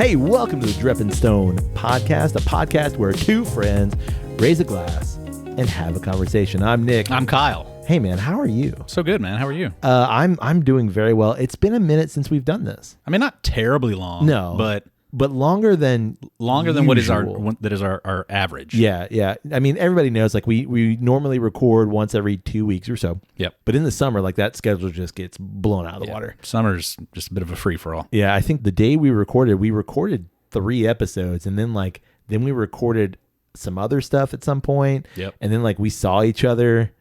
Hey, welcome to the Drippin' Stone podcast, a podcast where two friends raise a glass and have a conversation. I'm Nick. I'm Kyle. Hey, man, how are you? So good, man. How are you? I'm doing very well. It's been a minute since we've done this. I mean, not terribly long. No, but longer than what is our average. Yeah. I mean, everybody knows like we normally record once every 2 weeks or so. Yep. But in the summer, like that schedule just gets blown out of the water. Summer's just a bit of a free for all. Yeah, I think the day we recorded 3 episodes, and then we recorded some other stuff at some point. Yep. And then we saw each other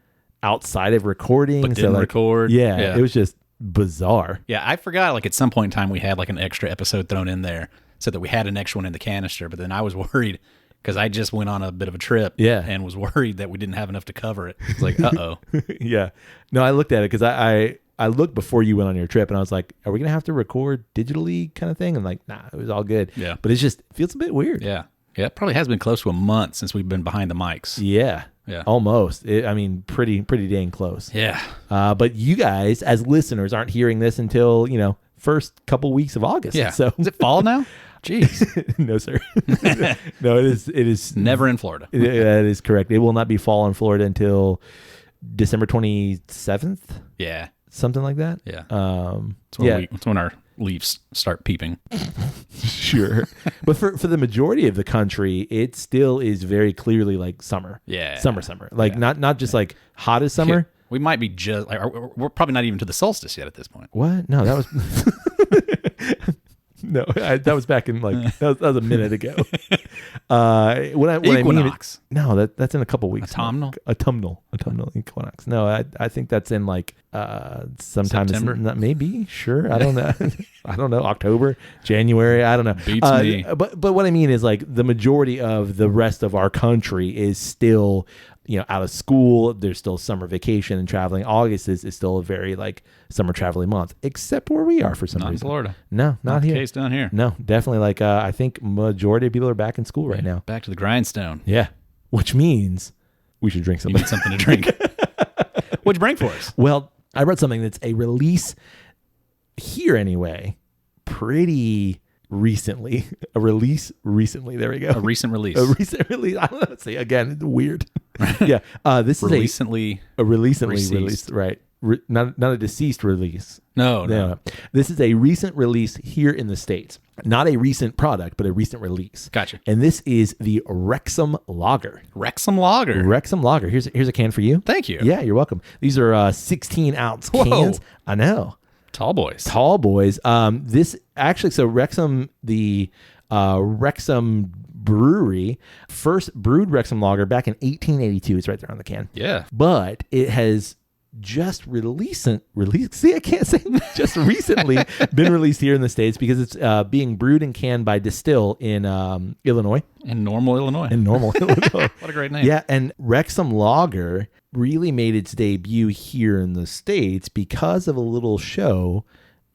outside of recording, but didn't record. Yeah, it was just bizarre. Yeah, I forgot. At some point in time, we had an extra episode thrown in there, so that we had an extra one in the canister. But then I was worried because I just went on a bit of a trip. Yeah. And was worried that we didn't have enough to cover it. It's like, uh-oh. Yeah. No, I looked at it because I looked before you went on your trip, and I was like, are we going to have to record digitally kind of thing? And nah, it was all good. Yeah. But it feels a bit weird. Yeah. Yeah, it probably has been close to a month since we've been behind the mics. Yeah. Yeah. Almost. Pretty dang close. Yeah. But you guys, as listeners, aren't hearing this until, first couple weeks of August. Yeah. So is it fall now? Jeez. No, sir. No, it is never in Florida. That is correct. It will not be fall in Florida until December 27th. Yeah. Something like that. Yeah. It's when our leaves start peeping. Sure. But for the majority of the country, it still is very clearly summer. Yeah. Summer. Not just hot as summer. Yeah. We might be just we're probably not even to the solstice yet at this point. What? No, that was no, that was back in that was a minute ago. Equinox. That's in a couple weeks. Autumnal equinox. No, I think that's in sometime September? Maybe. Sure. I don't know. I don't know. October, January. I don't know. Beats me. But what I mean is the majority of the rest of our country is still out of school. There's still summer vacation and traveling. August is still a very summer traveling month, except where we are for some reason. Not in Florida. No, not here. The case down here. No, definitely. I think majority of people are back in school right now. Back to the grindstone. Yeah, which means we should drink something. You need something to drink. What'd you bring for us? Well, I brought something that's a release here anyway. Pretty recently. A release recently. There we go. A recent release. I don't know. See, again, weird. Yeah. This is recently released. Right. Not a deceased release. No. This is a recent release here in the States. Not a recent product, but a recent release. Gotcha. And this is the Wrexham Lager. Wrexham Lager. Here's a can for you. Thank you. Yeah, you're welcome. These are 16-ounce cans. Whoa. I know. Tall boys. This actually, so Wrexham, the Wrexham Brewery first brewed Wrexham Lager back in 1882. It's right there on the can. Yeah. But it has just recently been released here in the States because it's being brewed and canned by Distill in Illinois. In Normal, Illinois. What a great name. Yeah, and Wrexham Lager really made its debut here in the States because of a little show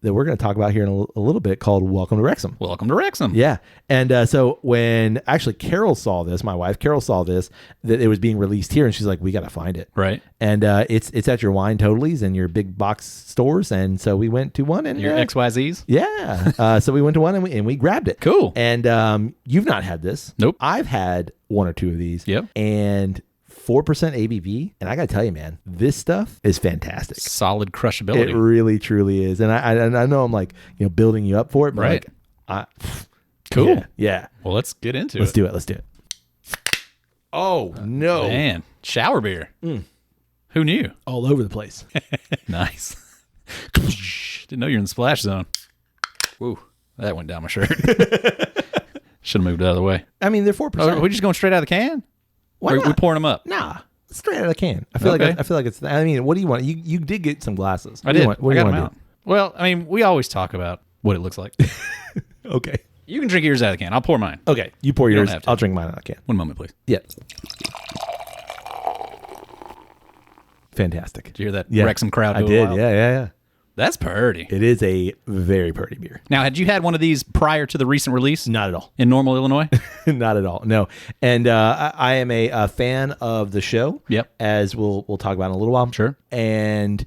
that we're going to talk about here in a little bit called Welcome to Wrexham. Welcome to Wrexham. Yeah. And so when actually Carol saw this, my wife Carol saw this, that it was being released here, and she's like, we got to find it. Right. And it's at your Wine Totalies and your big box stores. And so we went to one. And your XYZs? Yeah. So we went to one and we grabbed it. Cool. And you've not had this. Nope. I've had 1 or 2 of these. Yep. And 4% ABV, and I gotta tell you, man, this stuff is fantastic. Solid crushability. It really, truly is. And I know I'm building you up for it, but right. Cool. Yeah. Well, let's get into Let's do it. Oh no, man! Shower beer. Who knew? All over the place. Nice. Didn't know you're in the splash zone. Woo! That went down my shirt. Should have moved out of the way. I mean, they're 4%. Are we just going straight out of the can? Why not? We pouring them up? Nah, straight out of the can. I feel like it's. I mean, what do you want? You did get some glasses. I did. What do you got want them out. Well, I mean, we always talk about what it looks like. Okay. You can drink yours out of the can. I'll pour mine. Okay. You pour You don't yours. have to. I'll drink mine out of the can. One moment, please. Yeah. Fantastic. Did you hear that Yeah. Wrexham crowd? I go did. wild? Yeah. That's pretty. It is a very pretty beer. Now, had you had one of these prior to the recent release? Not at all. In Normal, Illinois? Not at all. No. And I am a fan of the show. Yep. As we'll talk about in a little while. Sure. And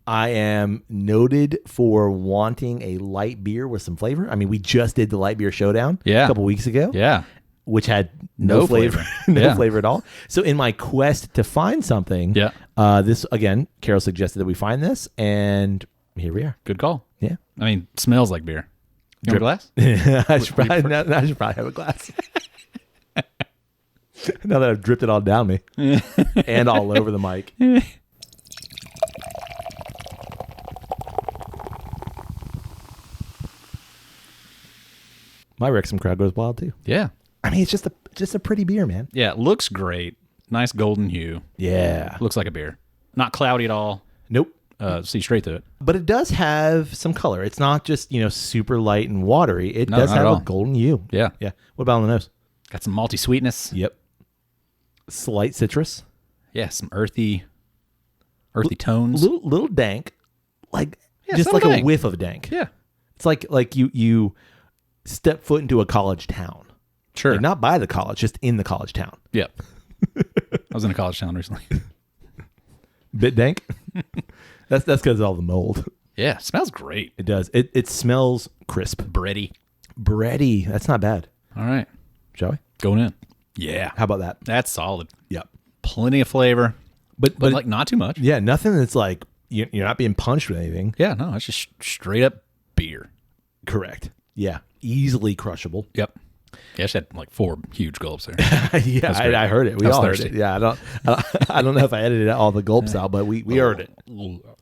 I am noted for wanting a light beer with some flavor. I mean, we just did the light beer showdown a couple weeks ago. Yeah. Which had no flavor, no flavor at all. So in my quest to find something, this, again, Carol suggested that we find this, and here we are. Good call. Yeah. I mean, smells like beer. You want a glass? I should probably have a glass. Now that I've dripped it all down me and all over the mic. My Wrexham crowd goes wild too. Yeah. I mean, it's just a pretty beer, man. Yeah, it looks great. Nice golden hue. Yeah. Looks like a beer. Not cloudy at all. Nope. See straight through it. But it does have some color. It's not just, super light and watery. It does have a golden hue. Yeah. Yeah. What about on the nose? Got some malty sweetness. Yep. Slight citrus. Yeah, some earthy tones. Little dank. Like just a like dank. A whiff of dank. Yeah. It's like you step foot into a college town. Sure. Like not by the college, just in the college town. Yeah. I was in a college town recently. Bit dank. That's because of all the mold. Yeah, it smells great. It does. It smells crisp. Bready. That's not bad. All right. Shall we? Going in. Yeah. How about that? That's solid. Yep. Plenty of flavor, but like not too much. Yeah, nothing that's like you're not being punched with anything. Yeah, no, it's just straight up beer. Correct. Yeah. Easily crushable. Yep. Yeah, I just had like 4 huge gulps there. Yeah, I heard it. We all heard it. Yeah, I don't know if I edited all the gulps out, but we heard it.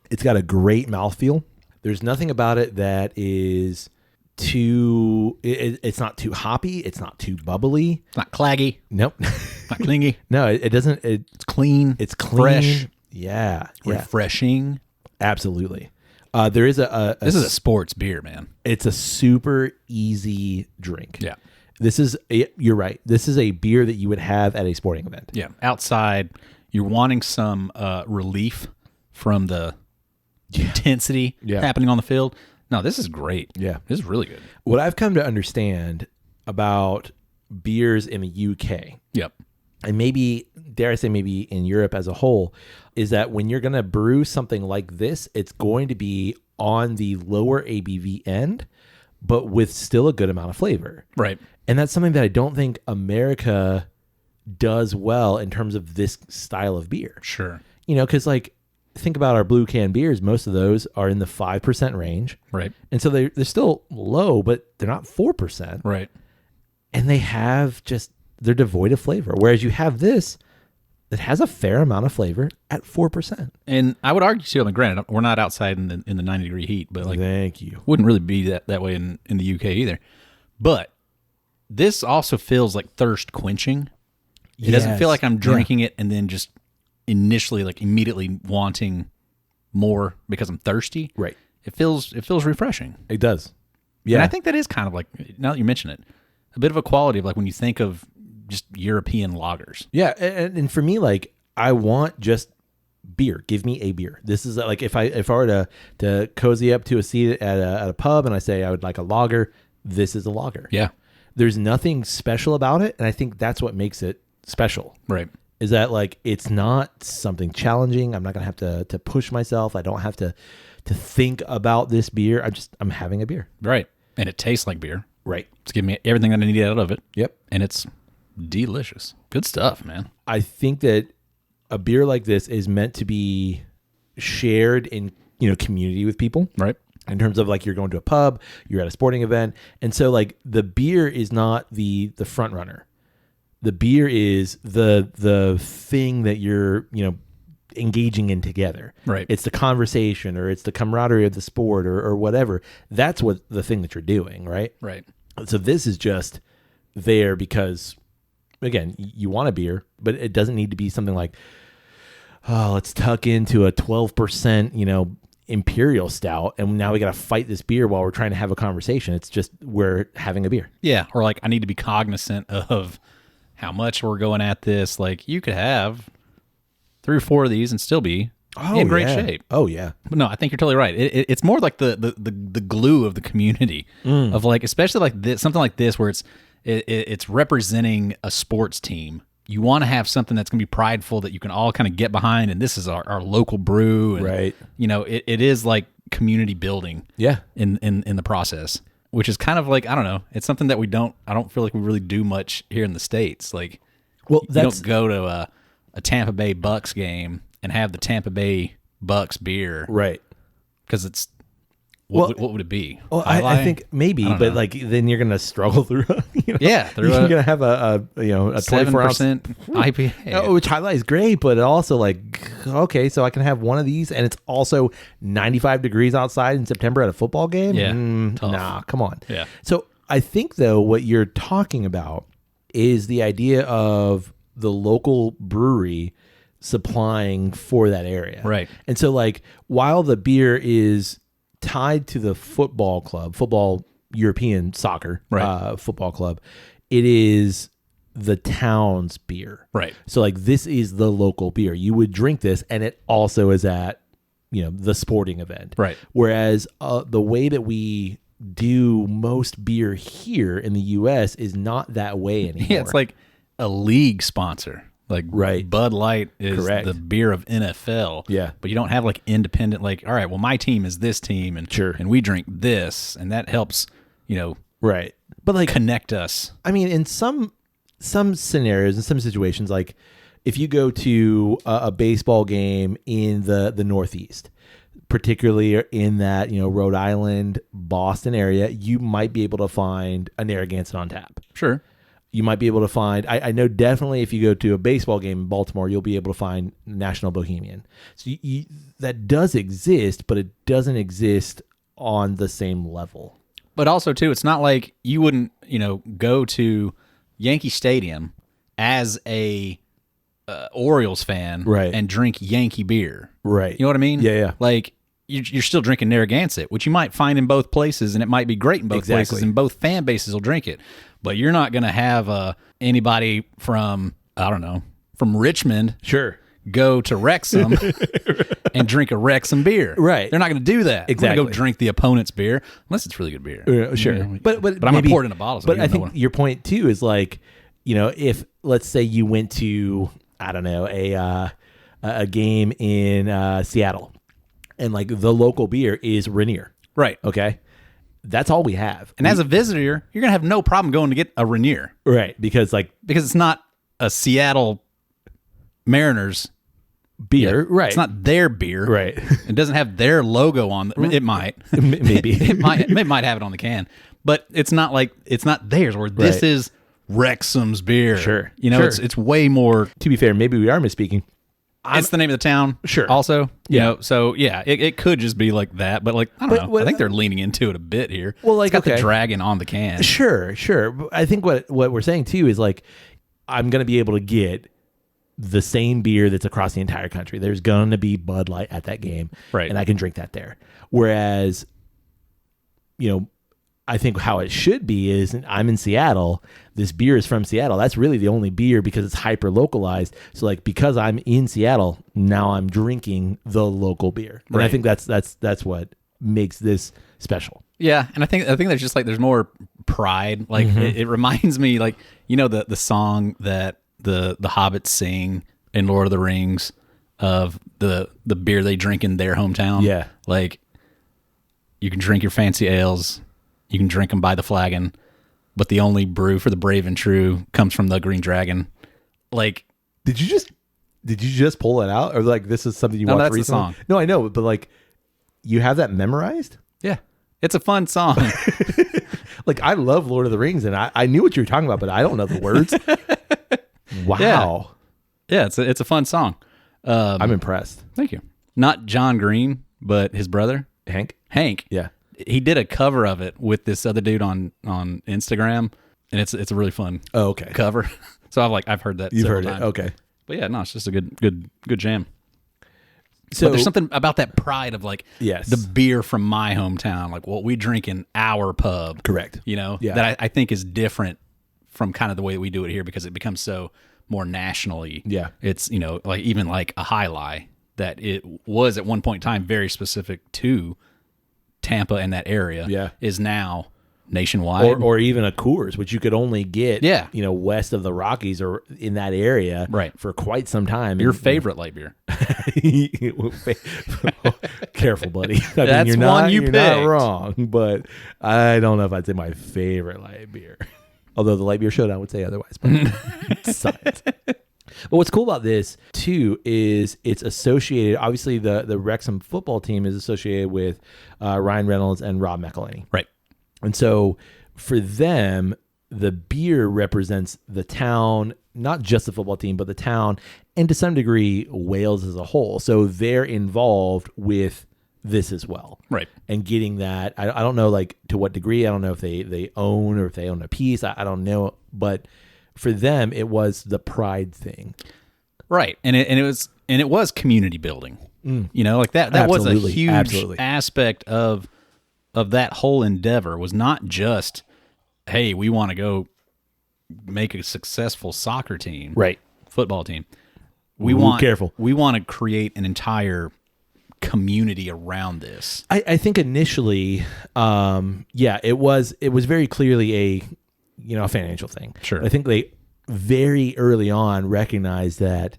It's got a great mouthfeel. There's nothing about it that is too. It's not too hoppy. It's not too bubbly. It's not claggy. Nope. Not clingy. No, it doesn't. It's clean. It's clean. Fresh. Yeah. Refreshing. Absolutely. There is this is a sports beer, man. It's a super easy drink. Yeah. You're right. This is a beer that you would have at a sporting event. Yeah. Outside, you're wanting some relief from the intensity happening on the field. No, this is great. Yeah. This is really good. What I've come to understand about beers in the UK, Yep. and maybe, dare I say, maybe in Europe as a whole, is that when you're going to brew something like this, it's going to be on the lower ABV end, but with still a good amount of flavor. Right. And that's something that I don't think America does well in terms of this style of beer. Sure. Because like, think about our blue can beers. Most of those are in the 5% range. Right. And so they're still low, but they're not 4%. Right. And they're devoid of flavor. Whereas you have this that has a fair amount of flavor at 4%. And I would argue too, I mean, granted, we're not outside in the 90-degree heat, but like, thank you. Wouldn't really be that way in the UK either. But this also feels like thirst quenching. It doesn't feel like I'm drinking it and then just initially like immediately wanting more because I'm thirsty. Right. It feels refreshing. It does. Yeah. And I think that is kind of like, now that you mention it, a bit of a quality of like when you think of just European lagers. Yeah. And for me, like, I want just beer. Give me a beer. This is like, if I were to cozy up to a seat at a pub and I say I would like a lager, this is a lager. Yeah. There's nothing special about it. And I think that's what makes it special. Right. Is that like, it's not something challenging. I'm not going to have to push myself. I don't have to think about this beer. I'm having a beer. Right. And it tastes like beer. Right. It's giving me everything that I need out of it. Yep. And it's delicious. Good stuff, man. I think that a beer like this is meant to be shared in, community with people. Right. In terms of like, you're going to a pub, you're at a sporting event. And so like the beer is not the front runner. The beer is the thing that you're, engaging in together. Right. It's the conversation, or it's the camaraderie of the sport, or whatever. That's what the thing that you're doing. Right. Right. So this is just there because, again, you want a beer, but it doesn't need to be something like, oh, let's tuck into a 12%, imperial stout, and now we got to fight this beer while we're trying to have a conversation. It's just we're having a beer. Yeah. Or like, I need to be cognizant of how much we're going at this. Like, you could have 3 or 4 of these and still be in great shape. Oh yeah. But no, I think you're totally right. It's more like the glue of the community of like, especially like this, something like this where it's representing a sports team you want to have something that's going to be prideful that you can all kind of get behind, and this is our local brew. And, Right. You know, it is like community building. Yeah. In the process, which is kind of like, I don't know, it's something that I don't feel like we really do much here in the States. Like, Well, you don't go to a Tampa Bay Bucks game and have the Tampa Bay Bucks beer. Right. Because it's, what would it be? Well, I think maybe, I don't but know. like then you're gonna struggle through. You know, Yeah, you're gonna have a 7% 24-ounce IPA. which highlight is great, but it also like okay, so I can have one of these, and it's also 95 degrees outside in September at a football game. Yeah, tough. Nah, come on. Yeah. So I think though what you're talking about is the idea of the local brewery supplying for that area, Right. And so like while the beer is tied to the football European soccer Right. football club, it is the town's beer. Right. So like this is the local beer. You would drink this, and it also is at the sporting event. Right. Whereas the way that we do most beer here in the U.S. is not that way anymore. Yeah, it's like a league sponsor. Like Right. Bud Light is Correct. the beer of NFL. Yeah. But you don't have like independent, like, all right, well, my team is this team, and Sure. and we drink this, and that helps, right. But like connect us. I mean, in some scenarios, in some situations, like if you go to a baseball game in the Northeast, particularly in that Rhode Island, Boston area, you might be able to find a Narragansett on tap. Sure. You might be able to find. I know definitely if you go to a baseball game in Baltimore, you'll be able to find National Bohemian. So that does exist, but it doesn't exist on the same level. But also, too, it's not like you wouldn't, go to Yankee Stadium as a Orioles fan, Right. and drink Yankee beer. Right. You know what I mean? Yeah, yeah. Like, you're still drinking Narragansett, which you might find in both places, and it might be great in both Exactly. places, and both fan bases will drink it. But you're not going to have anybody from, I don't know, from Richmond Sure. go to Wrexham and drink a Wrexham beer. Right. They're not going to do that. Exactly. They're going to go drink the opponent's beer, unless it's really good beer. Sure. You know, But I'm going to pour it in a bottle. So But you I don't think know what- your point too is like, if let's say you went to, I don't know, a game in Seattle, and like the local beer is Rainier. Right. Okay. That's all we have. And as a visitor, you're going to have no problem going to get a Rainier, Right. Because like because it's not a Seattle Mariners beer. Right. It's not their beer. Right. It doesn't have their logo on it might. Maybe. it might have it on the can. But it's not like it's not theirs, where this Right. is Wrexham's beer. Sure. You know, Sure. it's way more. To be fair, maybe we are misspeaking. It's the name of the town. Sure. Also, Yeah. so yeah, it could just be like that, but like I don't know. what- I think they're leaning into it a bit here. Well, like, it's got okay. the dragon on the can. Sure. But I think what we're saying too is like, I'm going to be able to get the same beer that's across the entire country. There's going to be Bud Light at that game. Right. And I can drink that there. Whereas, I think how it should be is I'm in Seattle. This beer is from Seattle. That's really the only beer because it's hyper localized. So like because I'm in Seattle, now I'm drinking the local beer. And I Right. think that's what makes this special. Yeah, and I think there's just like there's more pride. Like it reminds me, like the song that the hobbits sing in Lord of the Rings of the beer they drink in their hometown. Yeah. Like you can drink your fancy ales, you can drink them by the flagon, but the only brew for the brave and true comes from the Green Dragon. Like, Did you just pull it out, or like this is something you No, watched that's the recently? song. No, I know, but like you have that memorized. yeah, it's a fun song. Like I love Lord of the Rings, and I knew what you were talking about, but I don't know the words. Wow, Yeah, it's a fun song. I'm impressed. Thank you. Not John Green, but his brother Hank. Hank. Yeah. He did a cover of it with this other dude on Instagram, and it's a really fun Oh, okay. cover. So I've heard that. You've several heard it. times. Okay. But yeah, no, it's just a good jam. So But there's something about that pride of like Yes. the beer from my hometown, like what we drink in our pub. Correct. Yeah. That I think is different from kind of the way that we do it here because it becomes so more nationally. Yeah. It's, like even like a High Lie that it was at one point in time very specific to Tampa and that area Yeah. is now nationwide, or even a Coors, which you could only get, Yeah. West of the Rockies or in that area, Right. for quite some time. Your favorite light beer. Careful, buddy. I mean, That's one you you're not picked. wrong, but I don't know if I'd say my favorite light beer. Although the Light Beer Showdown would say otherwise. But it's science. But what's cool about this too is it's associated. Obviously, the Wrexham football team is associated with Ryan Reynolds and Rob McElhenney. Right. And so for them, the beer represents the town, not just the football team, but the town, and to some degree, Wales as a whole. So they're involved with this as well. Right. And getting that, I don't know, like, to what degree. I don't know if they own or if they own a piece. I don't know. But for them, it was the pride thing. Right. And it was community building. Like that was a huge aspect of that whole endeavor. Was not just, hey, we want to go make a successful soccer team, right? Football team. We want to create an entire community around this. I think initially, it was very clearly a financial thing. Sure. I think they very early on recognized that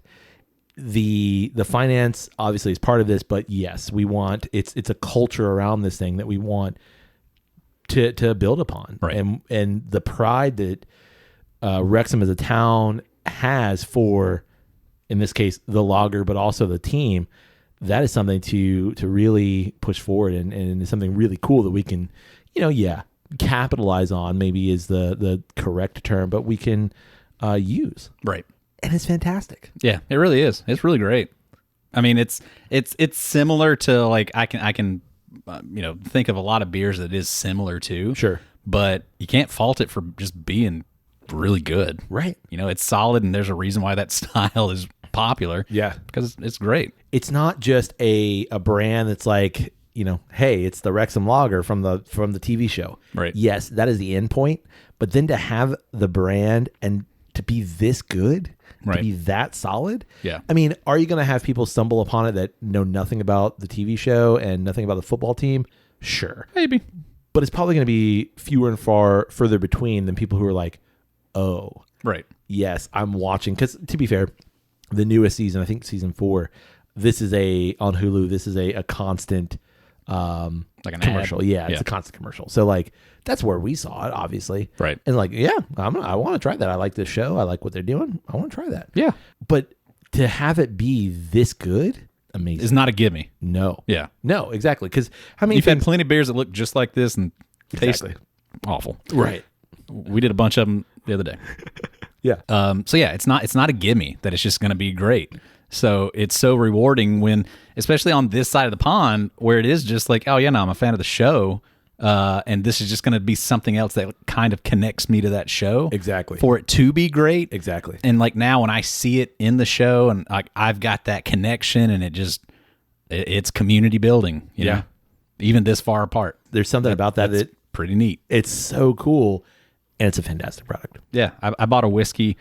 the finance obviously is part of this, but yes, we want it's a culture around this thing that we want to build upon, right? And the pride that Wrexham as a town has for, in this case, the lager, but also the team. That is something to really push forward, and it's something really cool that we can, capitalize on. Maybe is the correct term, but we can use. Right. And it's fantastic. Yeah, it really is. It's really great. I mean, it's similar to, like, I can think of a lot of beers that is similar to. Sure. But you can't fault it for just being really good. Right. It's solid, and there's a reason why that style is popular. Yeah. Because it's great. It's not just a brand that's like, hey, it's the Wrexham Lager from the TV show. Right. Yes, that is the end point. But then to have the brand and to be this good, right, to be that solid. Yeah. I mean, are you going to have people stumble upon it that know nothing about the TV show and nothing about the football team? Sure. Maybe. But it's probably going to be fewer and further between than people who are like, oh, right, yes, I'm watching. Because to be fair, the newest season, I think season 4, this is on Hulu. This is a constant like an commercial. ad. Yeah, it's a constant commercial. So like that's where we saw it, obviously. Right. And like, yeah, I want to try that. I like this show. I like what they're doing. I want to try that. Yeah. But to have it be this good, amazing. It's not a gimme. No. Yeah. No, exactly. Because you've had plenty of beers that look just like this and taste awful. Right. We did a bunch of them the other day. Yeah. So yeah, it's not a gimme that it's just going to be great. So it's so rewarding when, especially on this side of the pond, where it is just like, oh yeah, no, I'm a fan of the show, and this is just going to be something else that kind of connects me to that show. Exactly. For it to be great. Exactly. And like now, when I see it in the show, and like I've got that connection, and it's community building. You know? Even this far apart. There's something about that's pretty neat. It's so cool, and it's a fantastic product. Yeah, I bought a whiskey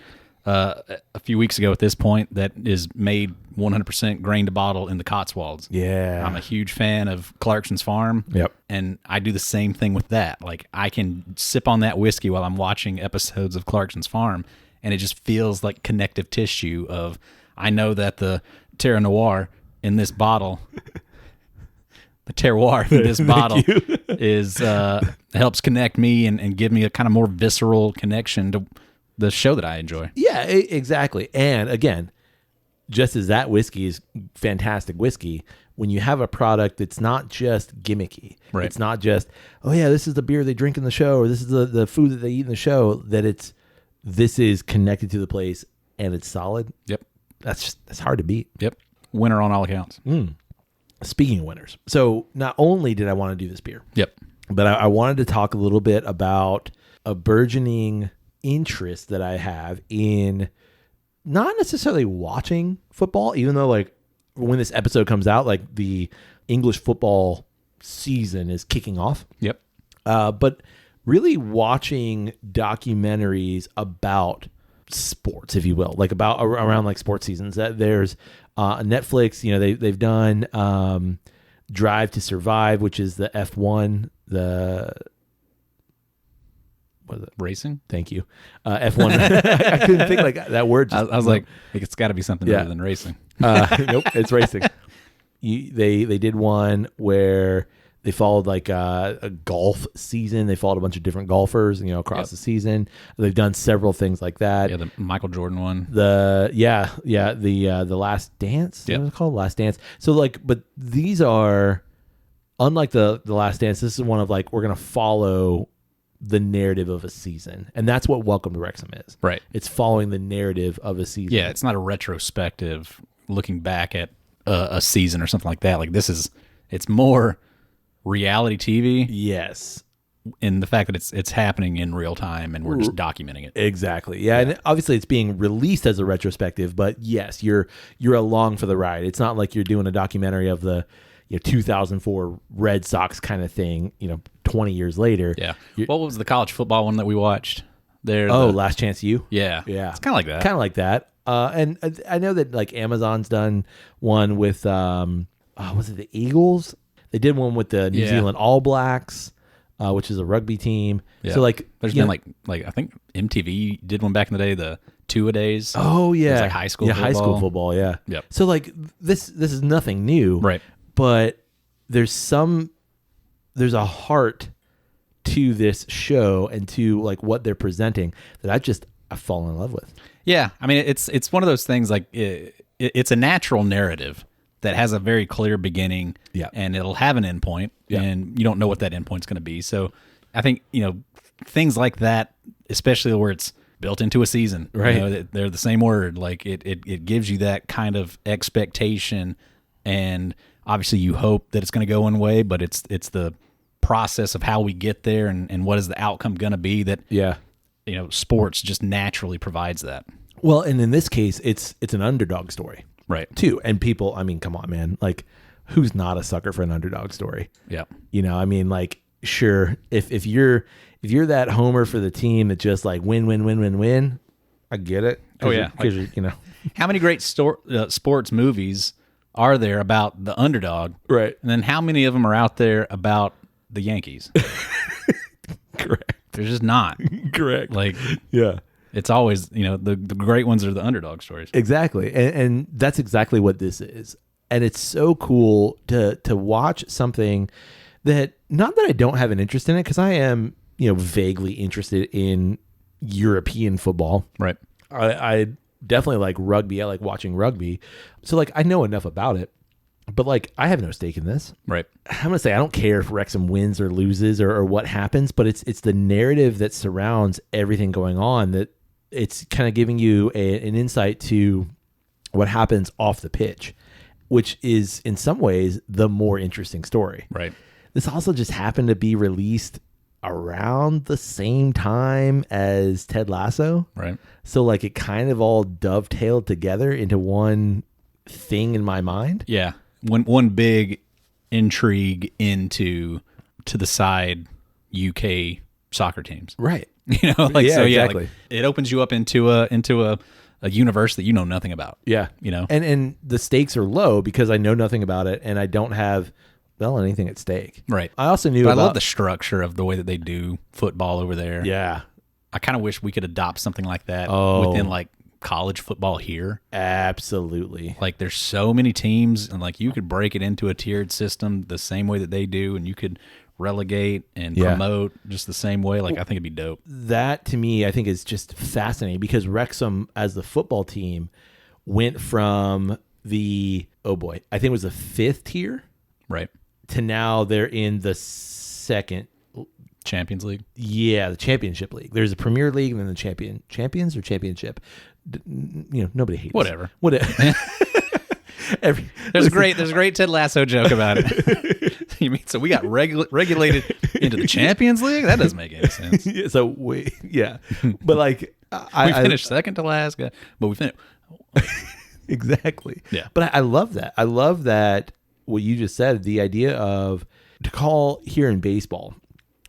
a few weeks ago at this point that is made 100% grain to bottle in the Cotswolds. Yeah. I'm a huge fan of Clarkson's Farm. Yep. And I do the same thing with that. Like I can sip on that whiskey while I'm watching episodes of Clarkson's Farm, and it just feels like connective tissue of, I know that the Terra Noir in this bottle the terroir in this bottle is helps connect me and give me a kind of more visceral connection to the show that I enjoy. Yeah, exactly. And again, just as that whiskey is fantastic whiskey, when you have a product that's not just gimmicky, right. It's not just, oh yeah, this is the beer they drink in the show, or this is the food that they eat in the show, that this is connected to the place and it's solid. Yep. That's hard to beat. Yep. Winner on all accounts. Speaking of winners, so not only did I want to do this beer, yep, but I wanted to talk a little bit about a burgeoning interest that I have in not necessarily watching football, even though like when this episode comes out, like the English football season is kicking off. Yep. But really watching documentaries about sports, if you will, like about around like sports seasons. That there's Netflix, they've done Drive to Survive, which is the F1, was it? Racing? Thank you. F1. I couldn't think like that word. I was like, it's got to be something other than racing. Nope, it's racing. They did one where they followed like a golf season. They followed a bunch of different golfers, across the season. They've done several things like that. Yeah, the Michael Jordan one. The Last Dance. Yep. What it's called? Last Dance. So like, but these are unlike the Last Dance. This is one of like, we're gonna follow the narrative of a season, and that's what Welcome to Wrexham is. Right. It's following the narrative of a season. Yeah, it's not a retrospective looking back at a season or something like that. Like it's more reality TV. Yes. In the fact that it's happening in real time and we're just documenting it. Exactly. Yeah, and obviously it's being released as a retrospective, but yes, you're along for the ride. It's not like you're doing a documentary of the 2004 Red Sox kind of thing, 20 years later. Yeah. What was the college football one that we watched? Last Chance U? Yeah. Yeah. It's kind of like that. Kind of like that. And I know that like Amazon's done one with, was it the Eagles? They did one with the New Zealand All Blacks, which is a rugby team. Yeah. So like, there's been like I think MTV did one back in the day, the Two-A-Days. Oh yeah. It was like high school football. High school football. Yeah. Yep. So like this is nothing new. Right. But there's a heart to this show and to like what they're presenting that I've fallen in love with. Yeah, I mean it's one of those things like it's a natural narrative that has a very clear beginning, and it'll have an endpoint, and you don't know what that endpoint's going to be. So I think things like that, especially where it's built into a season, right? They're the same word. Like it gives you that kind of expectation, and obviously you hope that it's going to go one way, but it's the process of how we get there and what is the outcome going to be that sports just naturally provides that. Well, and in this case, it's an underdog story, right? Too, and people, I mean, come on, man, like who's not a sucker for an underdog story? Yeah, I mean, like sure, if you're that homer for the team that just like win, I get it. Oh yeah, because how many great sports movies are there about the underdog? Right. And then how many of them are out there about the Yankees? Correct. There's just not. Correct. Like, yeah. It's always, the great ones are the underdog stories. Exactly. And that's exactly what this is. And it's so cool to watch something that, not that I don't have an interest in it, because I am, vaguely interested in European football. Right. I definitely like rugby. I like watching rugby. So like I know enough about it, but like I have no stake in this. Right. I'm going to say I don't care if Wrexham wins or loses or what happens, but it's the narrative that surrounds everything going on that it's kind of giving you an insight to what happens off the pitch, which is in some ways the more interesting story. Right. This also just happened to be released around the same time as Ted Lasso. Right. So like it kind of all dovetailed together into one thing in my mind. Yeah. One big intrigue into to the side UK soccer teams. Right. Exactly. Like it opens you up into a universe that you know nothing about. Yeah. And the stakes are low because I know nothing about it and I don't have anything at stake. Right. I also knew I love the structure of the way that they do football over there. Yeah. I kind of wish we could adopt something like that within like college football here. Absolutely. Like there's so many teams and like you could break it into a tiered system the same way that they do and you could relegate and promote just the same way. Like I think it'd be dope. That to me I think is just fascinating because Wrexham as the football team went from I think it was the 5th tier. Right. To now they're in the 2nd Champions League. Yeah, the Championship League. There's a Premier League and then the Champions or Championship. Nobody hates. Whatever. There's a great Ted Lasso joke about it. You mean so we got regulated into the Champions League? That doesn't make any sense. But like we finished second to last, but we finished exactly. Yeah, but I love that. I love that what you just said. The idea of to call here in baseball,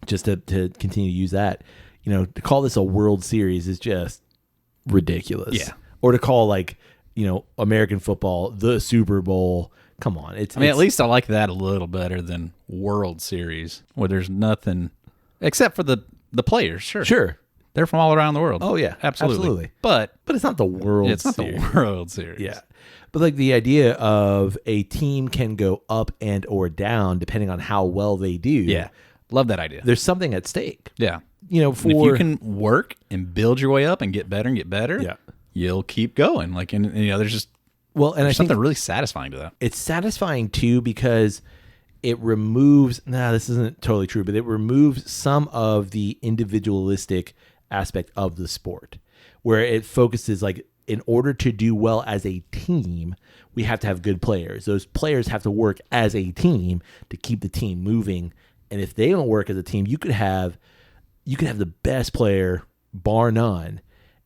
just to continue to use that, to call this a World Series is just ridiculous. Yeah, or to call like American football the Super Bowl. Come on, at least I like that a little better than World Series, where there's nothing except for the The players, sure. Sure. They're from all around the world. Oh, yeah. Absolutely. But it's not the World it's not Series. the World Series. Yeah. But like the idea of a team can go up and or down depending on how well they do. Yeah. Love that idea. There's something at stake. Yeah. You know, And if you can work and build your way up and get better, Yeah. you'll keep going. Like, and you know, there's just well, and I think something really satisfying to that. it's satisfying too because it removes, this isn't totally true, but it removes some of the individualistic aspect of the sport where it focuses like, in order to do well as a team, we have to have good players. Those players have to work as a team to keep the team moving. And if they don't work as a team, you could have the best player, bar none.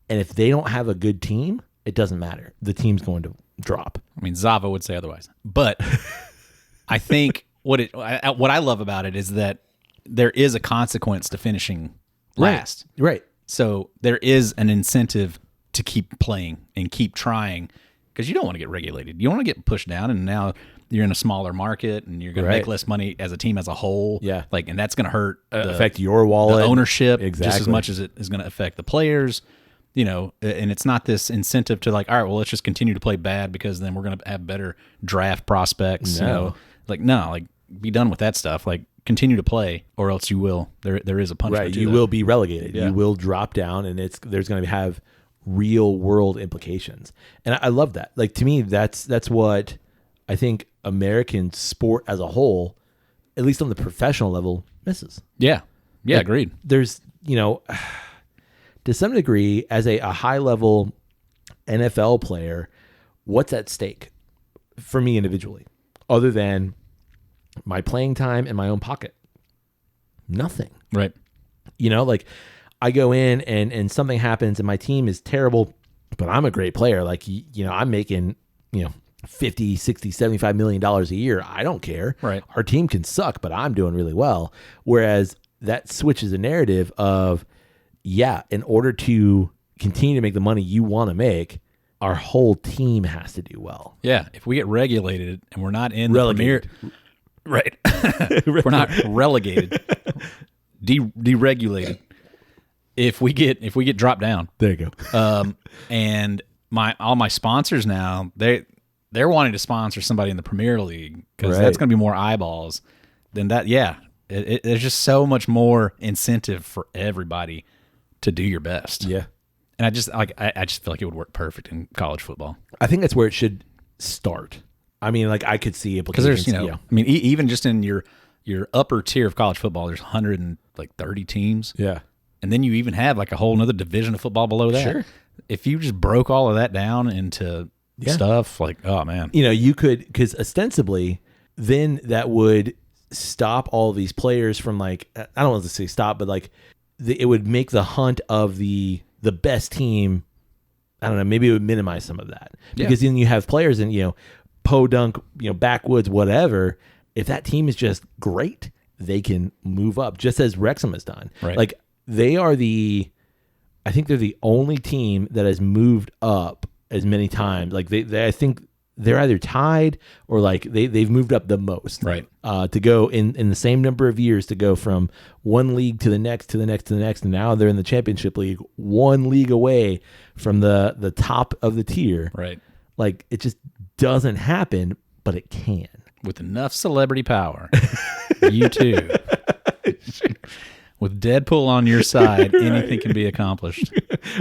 And if they don't have a good team, it doesn't matter. The team's going to drop. I mean, Zava would say otherwise. But I think what I love about it is that there is a consequence to finishing last. Right. So there is an incentive to keep playing and keep trying because you don't want to get regulated. You don't want to get pushed down, and now you're in a smaller market and you're going to make less money as a team as a whole. Yeah. Like, and that's going to hurt affect your wallet, the ownership, exactly, just as much as it is going to affect the players. You know, and it's not this incentive to like, all right, well, let's just continue to play bad because then we're going to have better draft prospects. No. You know, like be done with that stuff. Like, continue to play, or else you will. There is a punishment. Right, to you that. will be relegated. Yeah. You will drop down, and there's going to have real world implications. And I love that. Like, to me, that's what I think American sport as a whole, at least on the professional level, misses. Yeah, Like, agreed. There's, you know, to some degree, as a high level NFL player, what's at stake for me individually, other than my playing time and my own pocket? Nothing. Right. You know, like I go in and something happens and my team is terrible, but I'm a great player. Like, you know, I'm making, 50, 60, $75 million a year. I don't care. Right. Our team can suck, but I'm doing really well. Whereas that switches the narrative of, in order to continue to make the money you want to make, our whole team has to do well. Yeah. If we get regulated and we're not in Relegated. the premier, right? We're not relegated, deregulated. If we get dropped down, There you go. and all my sponsors now, they're wanting to sponsor somebody in the Premier League because that's going to be more eyeballs than that. Yeah, there's just so much more incentive for everybody to do your best. Yeah. And I just feel like it would work perfect in college football. I think that's where it should start. I mean, like, I could see implications. Because there's, I mean, even just in your upper tier of college football, there's 130 teams. Yeah. And then you even have like a whole nother division of football below that. Sure. If you just broke all of that down into stuff, like, oh man. You could, because ostensibly, then that would stop all these players from, like, I don't want to say stop, but like, it would make the hunt of the best team, I don't know, maybe it would minimize some of that. Because then you have players in, podunk, backwoods, whatever. If that team is just great, they can move up, just as Wrexham has done. Right. Like, I think they're the only team that has moved up as many times. Like, I think they're either tied or like they've moved up the most. Right. To go in the same number of years, to go from one league to the next, to the next, to the next. And now they're in the Championship League, one league away from the top of the tier. Right. Like, it just doesn't happen, but it can. With enough celebrity power, you too. With Deadpool on your side, anything can be accomplished.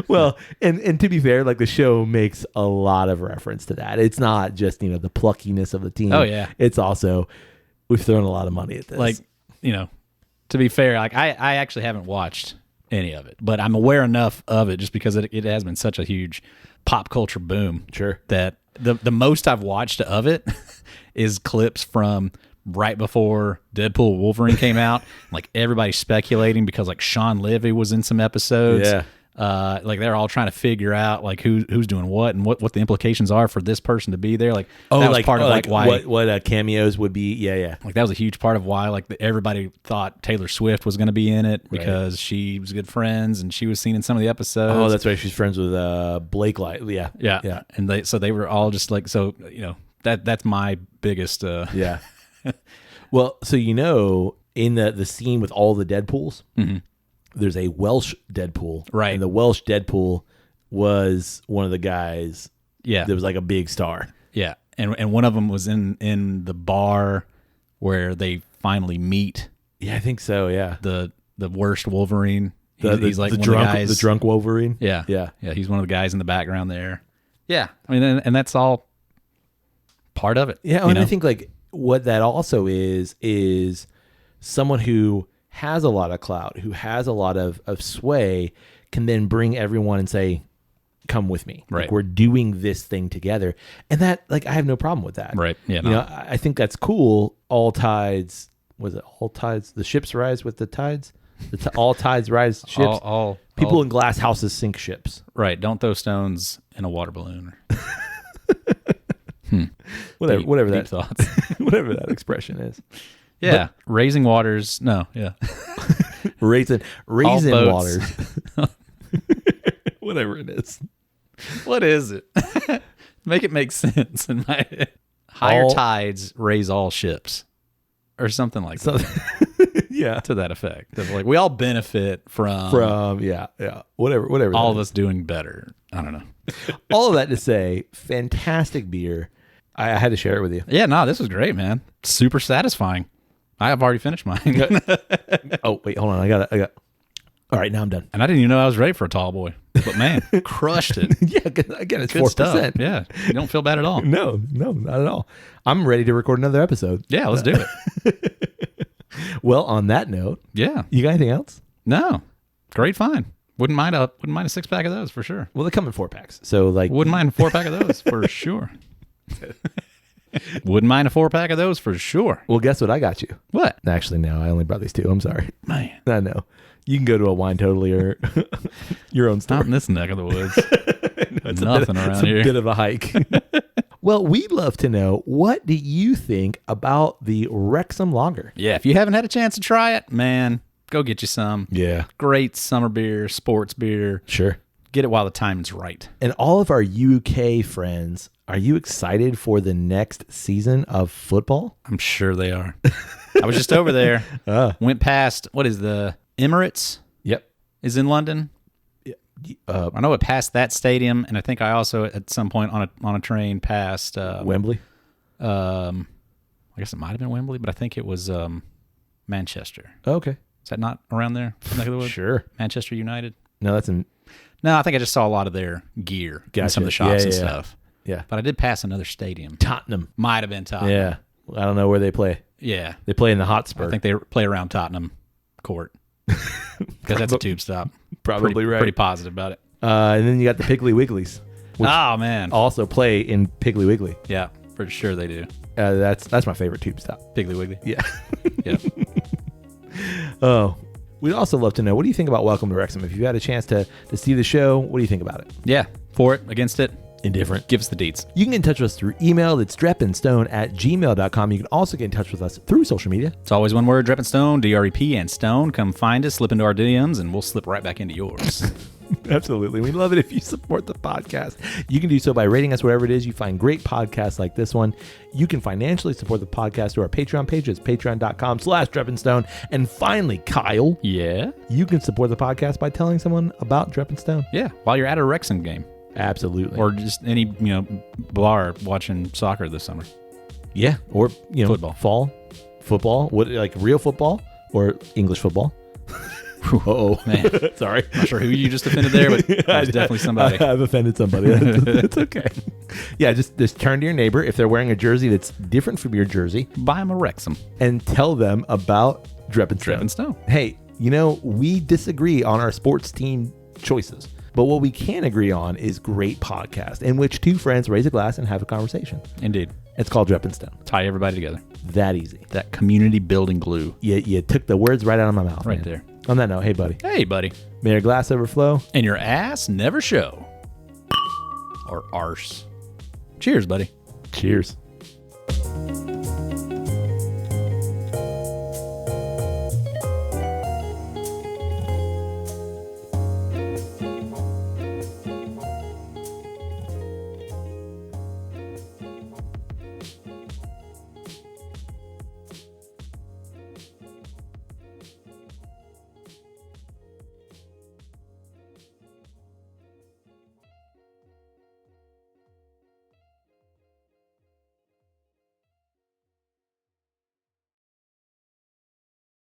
Well, and to be fair, like, the show makes a lot of reference to that. It's not just, the pluckiness of the team. Oh, yeah. It's also, we've thrown a lot of money at this. Like, to be fair, like I actually haven't watched any of it, but I'm aware enough of it just because it has been such a huge pop culture boom. Sure. That the most I've watched of it is clips from right before Deadpool Wolverine came out. Like, everybody's speculating because like Sean Levy was in some episodes. Yeah. Like, they're all trying to figure out like who's doing what and what the implications are for this person to be there. Like, that was part of like why what cameos would be. Yeah. like, that was a huge part of why like everybody thought Taylor Swift was going to be in it because she was good friends and she was seen in some of the episodes. Oh, that's right. She's friends with Blake Light. Yeah. Yeah. And they were all just like, so, that's my biggest Yeah. Well, so, in the scene with all the Deadpools, there's a Welsh Deadpool. Right. And the Welsh Deadpool was one of the guys. Yeah. That was like a big star. Yeah. And one of them was in the bar where they finally meet. Yeah, I think so. Yeah. The worst Wolverine. He's like the drunk Wolverine. Yeah. Yeah. Yeah. He's one of the guys in the background there. Yeah. I mean, and that's all part of it. Yeah. And I think like what that also is someone who has a lot of clout, who has a lot of sway, can then bring everyone and say, come with me. Right. Like, we're doing this thing together. And that, like, I have no problem with that. Right. Yeah. You know, I think that's cool. All tides, was it all tides? The ships rise with the tides? All tides rise ships? People in glass houses sink ships. Right. Don't throw stones in a water balloon. Whatever deep that thoughts. whatever that expression is. Yeah. Raising waters. No. Yeah. Raisin boats. waters. Whatever it is. What is it? Make it make sense in my head. Higher tides raise all ships. Or something like that. Yeah. To that effect. Of like, we all benefit from whatever. All of us doing better. I don't know. All of that to say, fantastic beer. I had to share it with you. Yeah, no, this was great, man. Super satisfying. I have already finished mine. Oh, wait, hold on. I got all right, now I'm done. And I didn't even know I was ready for a tall boy. But man, crushed it. Yeah, again, it's Good 4%. stuff. Yeah, you don't feel bad at all. No, not at all. I'm ready to record another episode. Yeah, let's do it. Well, on that note, yeah. You got anything else? No. Great find. Wouldn't mind a 6-pack of those for sure. Well, they come in 4-packs. So like wouldn't mind a 4-pack of those for sure. Wouldn't mind a 4-pack of those for sure. Well, guess what I got you? What? Actually, no, I only brought these 2. I'm sorry. Man. I know. You can go to a wine totally or your own store. Not in this neck of the woods. No, Nothing around here. It's a bit of a hike. Well, we'd love to know, what do you think about the Wrexham Lager? Yeah, if you haven't had a chance to try it, man, go get you some. Yeah. Great summer beer, sports beer. Sure. Get it while the time's right. And all of our UK friends, are you excited for the next season of football? I'm sure they are. I was just over there. Went past, what is the Emirates? Yep. Is in London. I know it passed that stadium, and I think I also at some point on a train passed Wembley. I guess it might have been Wembley, but I think it was Manchester. Okay. Is that not around there? Neck of the woods? Sure. Manchester United. No, that's in. No, I think I just saw a lot of their gear in some of the shops and stuff. Yeah. But I did pass another stadium. Tottenham. Might have been Tottenham. Yeah. I don't know where they play. Yeah. They play in the Hotspur. I think they play around Tottenham Court. Because that's a tube stop. Probably right. Pretty positive about it. And then you got the Piggly Wigglies. Oh, man. Also play in Piggly Wiggly. Yeah, for sure they do. That's my favorite tube stop. Piggly Wiggly. Yeah. Yeah. Oh, we'd also love to know, what do you think about Welcome to Wrexham? If you've had a chance to see the show, what do you think about it? Yeah. For it, against it. Indifferent. Give us the deets. You can get in touch with us through email. It's drepandstone@gmail.com. You can also get in touch with us through social media. It's always one word, Drep and Stone, DREP and Stone. Come find us, slip into our DMs, and we'll slip right back into yours. Absolutely. We love it if you support the podcast. You can do so by rating us wherever it is you find great podcasts like this one. You can financially support the podcast through our Patreon page. It's patreon.com/drepandstone. And finally, Kyle. Yeah? You can support the podcast by telling someone about Drep and Stone. Yeah, while you're at a Wrexham game. Absolutely. Or just any, bar watching soccer this summer. Yeah. Or, football. Fall football. What, like real football or English football? Uh-oh. Man. Sorry. Not sure who you just offended there, but there's definitely somebody. I've offended somebody. It's okay. Yeah, just turn to your neighbor. If they're wearing a jersey that's different from your jersey, buy them a Wrexham. And tell them about Drep and Stone. Drep and Stone. Hey, we disagree on our sports team choices. But what we can agree on is great podcast in which 2 friends raise a glass and have a conversation. Indeed. It's called Drep and Stone. Tie everybody together. That easy. That community building glue. You took the words right out of my mouth. Right man. there. On that note, hey, buddy. Hey, buddy. May your glass overflow. And your ass never show. Or arse. Cheers, buddy. Cheers.